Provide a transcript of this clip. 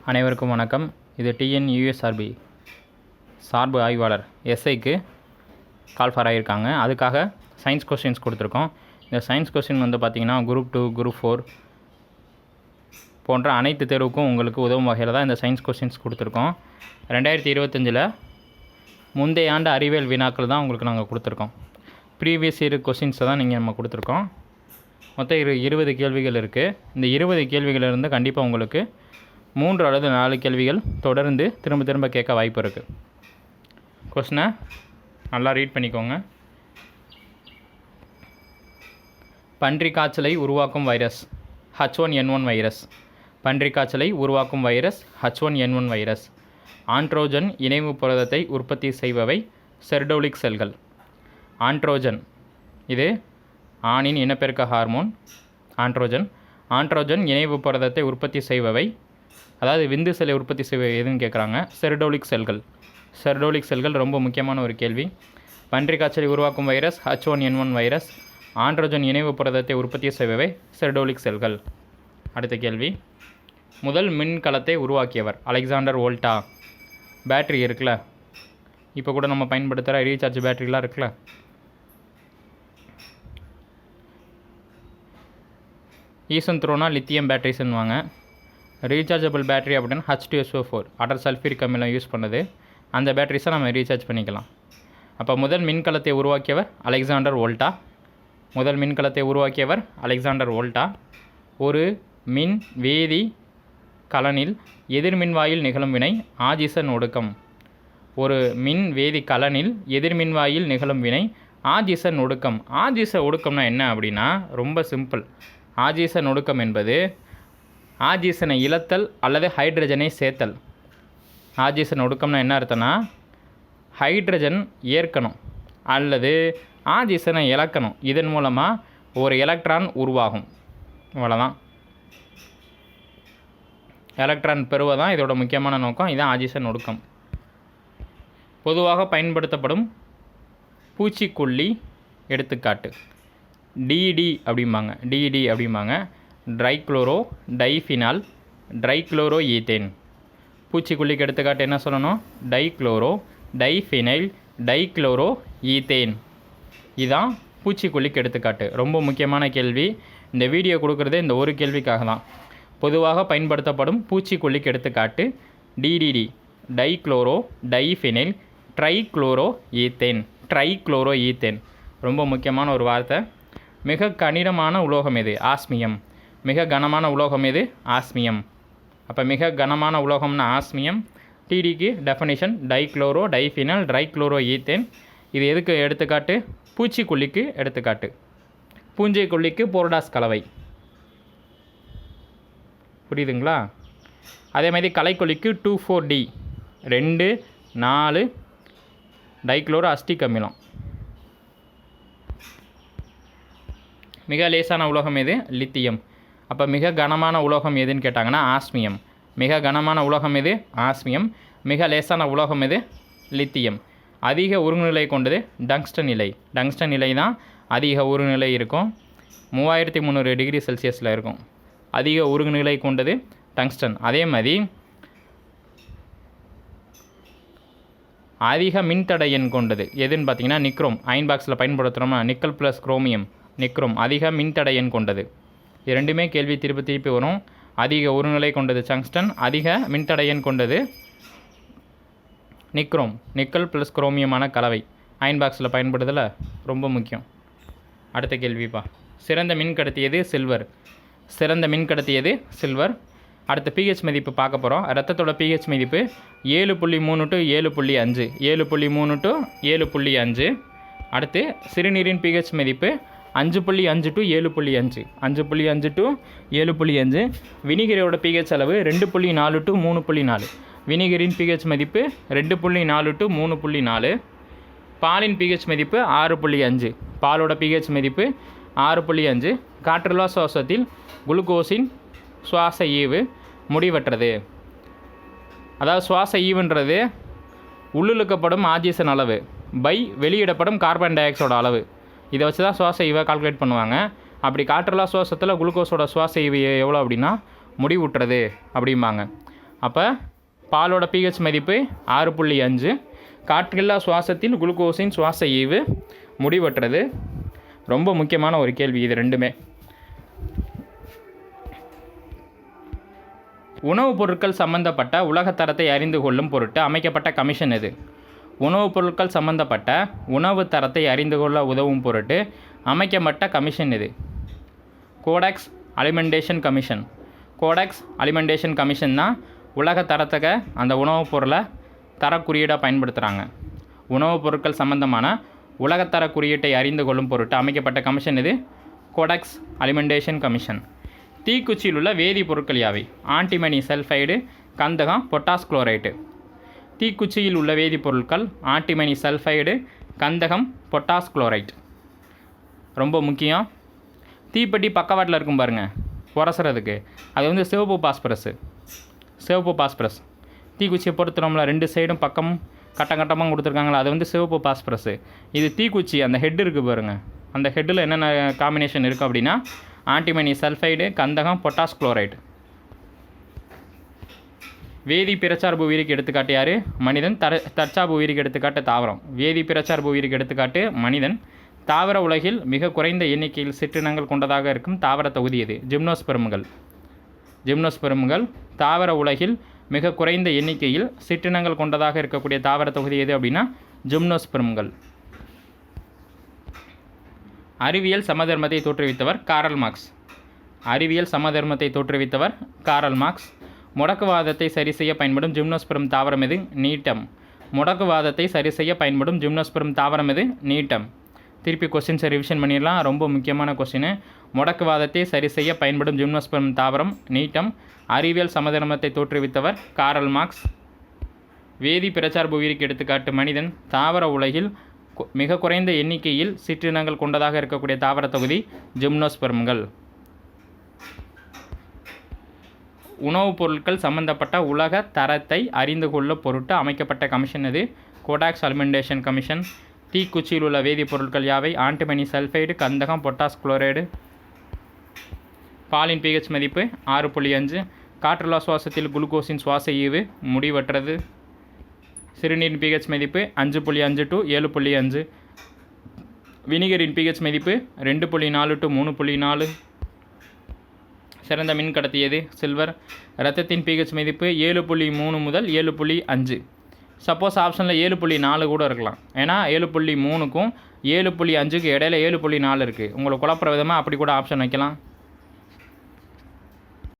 அனைவருக்கும் வணக்கம். இது டிஎன்யூஎஸ்ஆர்பி சார்பு ஆய்வாளர் எஸ்ஐக்கு கால்ஃபார் ஆகியிருக்காங்க. அதுக்காக சயின்ஸ் கொஸ்டின்ஸ் கொடுத்துருக்கோம். இந்த சயின்ஸ் கொஸ்டின் பார்த்திங்கன்னா குரூப் 2, குரூப் 4 போன்ற அனைத்து தேர்வுக்கும் உங்களுக்கு உதவும் வகையில் தான் இந்த சயின்ஸ் கொஸ்டின்ஸ் கொடுத்துருக்கோம். 2025 முந்தைய ஆண்டு அறிவியல் வினாக்கள் தான் உங்களுக்கு நாங்கள் கொடுத்துருக்கோம். ப்ரீவியஸ் இயர் கொஸ்டின்ஸை தான் நம்ம கொடுத்துருக்கோம். மொத்தம் 20 கேள்விகள் இருக்குது. இந்த 20 கேள்விகளிலிருந்து கண்டிப்பாக உங்களுக்கு 3 அல்லது 4 கேள்விகள் தொடர்ந்து திரும்ப கேட்க வாய்ப்பு இருக்குது. கொஸ்டினை நல்லா ரீட் பண்ணிக்கோங்க. பன்றி காய்ச்சலை உருவாக்கும் வைரஸ் H1N1 வைரஸ். பன்றி காய்ச்சலை உருவாக்கும் வைரஸ் H1N1 வைரஸ். ஆண்ட்ரோஜன் இணைவு புரதத்தை உற்பத்தி செய்பவை செர்டோலிக் செல்கள். ஆண்ட்ரோஜன் இது ஆணின் இனப்பெருக்க ஹார்மோன். ஆண்ட்ரோஜன் இணைவு புரதத்தை உற்பத்தி செய்பவை, அதாவது விந்து செல்லை உற்பத்தி செய்வது எதுன்னு கேட்குறாங்க. செர்டோலிக் செல்கள் ரொம்ப முக்கியமான ஒரு கேள்வி. பன்றி காய்ச்சலை உருவாக்கும் வைரஸ் H1N1 வைரஸ். ஆண்ட்ரோஜன் இணைவு புரதத்தை உற்பத்தி செய்பவை செர்டோலிக் செல்கள். அடுத்த கேள்வி, முதல் மின்கலத்தை உருவாக்கியவர் அலெக்சாண்டர் வோல்டா. பேட்ரி இருக்குல்ல, இப்போ கூட நம்ம பயன்படுத்துகிற ரீசார்ஜ் பேட்ரிலாம் இருக்குல்ல, ஈசன்த்ரோனா லித்தியம் பேட்டரிஸ்ன்னுவாங்க. ரீசார்ஜபிள் பேட்டரி அப்படின்னு H2SO4 அடர் சல்ஃபூரிக் அமிலம் யூஸ் பண்ணுது. அந்த பேட்டரிஸை நம்ம ரீசார்ஜ் பண்ணிக்கலாம். அப்போ முதல் மின்கலத்தை உருவாக்கியவர் அலெக்சாண்டர் வோல்டா. ஒரு மின் வேதி கலனில் எதிர்மின்வாயில் நிகழும் வினை ஆஜிசன் ஒடுக்கம். ஒரு மின் வேதி கலனில் எதிர்மின்வாயில் நிகழும் வினை ஆஜிசன் ஒடுக்கம். ஆஜிச ஒடுக்கம்னா என்ன அப்படின்னா ரொம்ப சிம்பிள். ஆஜிசன் ஒடுக்கம் என்பது ஆஜிசனை இழத்தல் அல்லது ஹைட்ரஜனை சேர்த்தல். ஆஜிசன் ஒடுக்கம்னா என்ன அர்த்தம்னா ஹைட்ரஜன் ஏற்கணும் அல்லது ஆஜிசனை இழக்கணும். இதன் மூலமாக ஒரு எலக்ட்ரான் உருவாகும். அவ்வளோதான். எலக்ட்ரான் பெறுவதான் இதோட முக்கியமான நோக்கம். இதுதான் ஆஜிசன் ஒடுக்கம். பொதுவாக பயன்படுத்தப்படும் பூச்சிக்கொல்லி எடுத்துக்காட்டு டிடி அப்படிம்பாங்க. Trichloro ethane. பூச்சிக்கொல்லிக்கு எடுத்துக்காட்டு என்ன சொல்லணும்? Dichloro ethane. இதுதான் பூச்சிக்கொல்லிக்கு எடுத்துக்காட்டு. ரொம்ப முக்கியமான கேள்வி. இந்த வீடியோ கொடுக்குறதே இந்த ஒரு கேள்விக்காக தான். பொதுவாக பயன்படுத்தப்படும் பூச்சிக்கொல்லிக்கு எடுத்துக்காட்டு டிடிடி, ட்ரைக்ளோரோ ஈத்தேன். ரொம்ப முக்கியமான ஒரு வார்த்தை. மிக கடினமான உலோகம் எது? ஆஸ்மியம். மிக கனமான உலோகம் எது? ஆஸ்மியம். அப்போ மிக கனமான உலோகம்னா ஆஸ்மியம். டிடிக்கு டெஃபனிஷன் ட்ரைக்ளோரோ ஈத்தேன். இது எதுக்கு எடுத்துக்காட்டு? பூச்சிக்கொல்லிக்கு எடுத்துக்காட்டு. பூஞ்சைக்கொல்லிக்கு போர்டாஸ் கலவை. புரியுதுங்களா? அதே மாதிரி களைக்கொல்லிக்கு 2,4-D 2,4 டைக்ளோரோ அஸ்டிக் அமிலம். மிக லேசான உலோகம் எது? லித்தியம். அப்போ மிக கனமான உலோகம் எதுன்னு கேட்டாங்கன்னா ஆஸ்மியம். மிக கனமான உலோகம் எது? ஆஸ்மியம். மிக லேசான உலோகம் எது? லித்தியம். அதிக உருகுநிலை கொண்டது டங்ஸ்டன் நிலை தான் அதிக உருகுநிலை இருக்கும். 3300 டிகிரி செல்சியஸில் இருக்கும். அதிக உருகுநிலை கொண்டது டங்ஸ்டன். அதே மாதிரி அதிக மின்தடையன் கொண்டது எதுன்னு பார்த்தீங்கன்னா நிக்ரோம். அயன் பாக்ஸில் பயன்படுத்துகிறோமா, நிக்கல் ப்ளஸ் குரோமியம், நிக்ரோம். அதிக மின்தடையன் கொண்டது. இது ரெண்டுமே கேள்வி திருப்பி வரும். அதிக உருநிலை கொண்டது டங்ஸ்டன், அதிக மின்தடையன் கொண்டது நிக்ரோம். நிக்கல் ப்ளஸ் குரோமியமான கலவை அயன் பாக்ஸில் பயன்படுதல ரொம்ப முக்கியம். அடுத்த கேள்விப்பா. சிறந்த மின்கடத்தியது சில்வர். அடுத்த pH மதிப்பு பார்க்க போகிறோம். ரத்தத்தோட pH மதிப்பு 7.3 to 7.5. 7.3 to 7.5. அடுத்து சிறுநீரின் pH மதிப்பு 5.5 to 7.5. 5.5 to 7.5. வினிகரோட pH அளவு 2.4 to 3.4. வினிகரின் pH மதிப்பு 2.4 to 3.4. பாலின் pH மதிப்பு 6.5. பாலோட pH மதிப்பு 6.5. காற்றுலா சுவாசத்தில் குளுக்கோஸின் சுவாச ஈவு முடிவற்றது. அதாவது சுவாச ஈவுன்றது உள்ளிழுக்கப்படும் ஆக்சிஜன் அளவு பை வெளியிடப்படும் கார்பன் டை ஆக்சைடோட அளவு. இதை வச்சு தான் சுவாச ஈவை கால்குலேட் பண்ணுவாங்க. அப்படி காற்றுலா சுவாசத்தில் குளுக்கோஸோட சுவாச ஈவு எவ்வளோ அப்படின்னா முடிவுற்றது அப்படிம்பாங்க. அப்போ பாலோட பிஹெச் மதிப்பு 6.5. காற்றில்லா சுவாசத்தில் குளுக்கோஸின் சுவாச ஈவு முடிவற்றது. ரொம்ப முக்கியமான ஒரு கேள்வி இது ரெண்டுமே. உணவுப் பொருட்கள் சம்பந்தப்பட்ட உலகத்தரத்தை அறிந்து கொள்ளும் பொருட்டு அமைக்கப்பட்ட கமிஷன் எது? உணவுப் பொருட்கள் சம்பந்தப்பட்ட உணவு தரத்தை அறிந்து கொள்ள உதவும் பொருட்டு அமைக்கப்பட்ட கமிஷன் எது? Codex Alimentarius commission. Codex Alimentarius commission தான் உலக தரத்துக்கு அந்த உணவுப் பொருளை தரக்குறியீடாக பயன்படுத்துகிறாங்க. உணவுப் பொருட்கள் சம்பந்தமான உலகத்தர குறியீட்டை அறிந்து கொள்ளும் பொருட்டு அமைக்கப்பட்ட கமிஷன் இது கோடாக்ஸ் அலிமெண்டேஷன் கமிஷன். தீக்குச்சியில் உள்ள வேதிப்பொருட்கள் யாவை? ஆன்டிமனி சல்ஃபைடு, கந்தகம், பொட்டாஸ் குளோரைடு. தீக்குச்சியில் உள்ள வேதிப்பொருட்கள் ஆன்டிமனி சல்ஃபைடு, கந்தகம், பொட்டாஸ் குளோரைட். ரொம்ப முக்கியம். தீப்பெட்டி பக்கவாட்டில் இருக்கும் பாருங்கள் உரசுறதுக்கு, அது சிவப்பு பாஸ்பரஸ். சிவப்பு பாஸ்பரஸ் தீக்குச்சியை பொறுத்துறோம்ல, 2 சைடும் பக்கம் கட்டமாக கொடுத்துருக்காங்களா, அது சிவப்பு பாஸ்பரஸ். இது தீக்குச்சி அந்த ஹெட் இருக்குது பாருங்கள், அந்த ஹெட்டில் என்னென்ன காம்பினேஷன் இருக்குது அப்படின்னா ஆன்டிமனி சல்ஃபைடு, கந்தகம், பொட்டாஸ் குளோரைடு. வேதி பிறச்சார்பு உயிருக்கு எடுத்துக்காட்டு யார்? மனிதன். தற்சார்பு உயிருக்கு எடுத்துக்காட்டு தாவரம். வேதி பிறச்சார்பு உயிருக்கு எடுத்துக்காட்டு மனிதன். தாவர உலகில் மிக குறைந்த எண்ணிக்கையில் சிற்றினங்கள் கொண்டதாக இருக்கும் தாவர தொகுதி எது? ஜிம்னோஸ்பெர்ம்கள். ஜிம்னோஸ்பெர்ம்கள் தாவர உலகில் மிக குறைந்த எண்ணிக்கையில் சிற்றினங்கள் கொண்டதாக இருக்கக்கூடிய தாவர தொகுதி எது அப்படின்னா ஜிம்னோஸ்பெர்ம்கள். அறிவியல் சமதர்மத்தை தோற்றுவித்தவர் காரல் மார்க்ஸ். அறிவியல் சமதர்மத்தை தோற்றுவித்தவர் காரல் மார்க்ஸ். முடக்குவாதத்தை சரி செய்ய பயன்படும் ஜிம்னோஸ்பெர்ம் தாவரம் எது? நீட்டம். முடக்குவாதத்தை சரி செய்ய பயன்படும் ஜிம்னோஸ்பெர்ம் தாவரம் எது? நீட்டம். திருப்பி கொஸ்டின்ஸை ரிவிஷன் பண்ணிடலாம், ரொம்ப முக்கியமான கொஸ்டின். முடக்குவாதத்தை சரி செய்ய பயன்படும் ஜிம்னோஸ்பெர்ம் தாவரம் நீட்டம். அறிவியல் சமதர்மத்தை தோற்றுவித்தவர் காரல் மார்க்ஸ். வேதி பிறச்சார்பு உயிருக்கு எடுத்துக்காட்டு மனிதன். தாவர உலகில் மிக குறைந்த எண்ணிக்கையில் சிற்றினங்கள் கொண்டதாக இருக்கக்கூடிய தாவர தொகுதி ஜிம்னோஸ்பெர்ம்கள். உணவுப் பொருட்கள் சம்பந்தப்பட்ட உலக தரத்தை அறிந்து கொள்ள பொருட்டு அமைக்கப்பட்ட கமிஷன் எது? Codex Alimentarius commission. தீக்குச்சியில் உள்ள வேதிப்பொருட்கள் யாவை? ஆன்டிமனி சல்ஃபைடு, கந்தகம், பொட்டாஸ் குளோரைடு. பாலின் பிஹெச் மதிப்பு 6.5. காற்றுல்லா சுவாசத்தில் குளுக்கோஸின் சுவாச ஈவு முடிவற்றது. சிறுநீரின் பிஹெச் மதிப்பு 5.5 to 7.5. வினிகரின் பிஹெச் மதிப்பு 2.4 to 3.4. சிறந்த மின் கடத்தியது சில்வர். இரத்தத்தின் பிஹெச் மதிப்பு 7.3 முதல் 7.5. சப்போஸ் ஆப்ஷனில் 7.4 கூட இருக்கலாம், ஏன்னா 7.3க்கும் 7.5க்கு இடையில 7.4 இருக்குது. உங்களுக்கு குழப்பற விதமாக அப்படி கூட ஆப்ஷன் வைக்கலாம்.